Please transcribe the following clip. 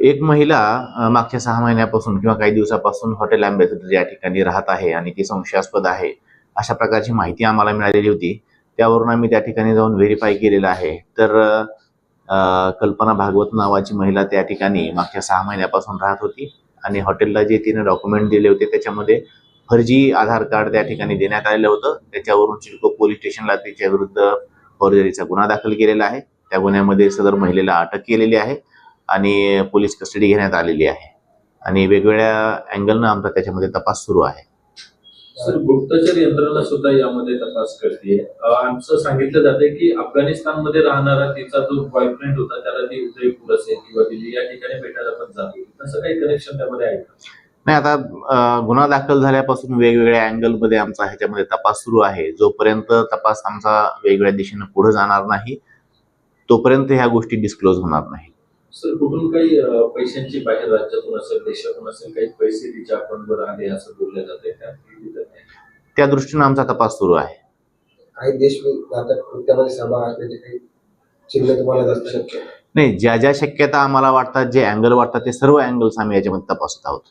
एक महिला मागच्या 6 महिन्यापासून किंवा काही दिवसापासून हॉटेल अँबॅसेडर या ठिकाणी राहत आहे आणि ती संशयास्पद आहे, अशा प्रकारची माहिती आम्हाला मिळालेली होती. त्यावरून आम्ही त्या ठिकाणी जाऊन व्हेरिफाय केलेलं आहे. तर कल्पना भागवत नावाची महिला त्या ठिकाणी मागच्या 6 महिन्यापासून राहत होती आणि हॉटेलला जे तिने डॉक्युमेंट दिले होते त्याच्यामध्ये फर्जी आधार कार्ड त्या ठिकाणी देण्यात आलेलं होतं. त्याच्यावरून सिडको पोलीस स्टेशनला तिच्या विरुद्ध फॉर्जरीचा गुन्हा दाखल केलेला आहे. त्या गुन्ह्यामध्ये सदर महिलेला अटक केलेली आहे आणि पोलीस कस्टडी घेण्यात आलेली आहे आणि वेगवेगळ्या अँगलनं आमचा त्याच्यामध्ये तपास सुरू आहे. सर, गुप्तचर यंत्रणा सुद्धा यामध्ये तपास करते. आमचं सांगितलं जाते की अफगाणिस्तानमध्ये राहणारा तिचा जो बॉयफ्रेंड होता त्याला ती उदयपूर असेल किंवा दिल्ली या ठिकाणी भेटायला पण जाते. तसं काही कनेक्शन त्यामध्ये आहे का? नाही, आता गुन्हा दाखल झाल्यापासून वेगवेगळ्या अँगलमध्ये आमचा ह्याच्यामध्ये तपास सुरू आहे. जोपर्यंत तपास आमचा वेगवेगळ्या दिशेनं पुढे जाणार नाही तोपर्यंत ह्या गोष्टी डिस्क्लोज होणार नाही. सर, कुठून काही पैशांची बाहेर राज्यातून असेल देशातून असेल काही पैसे तिच्या अकाउंटवर आले असं बोललं जाते त्या दृष्टीनं आमचा तपास सुरू आहे. काही देश कृत्यामध्ये सहभाग असल्याचे काही चिन्ह तुम्हाला दिसू शकते? नाही, ज्या ज्या शक्यता आम्हाला वाटतात, जे अँगल वाटतात ते सर्व अँगल्स आम्ही याच्यामध्ये तपासत आहोत.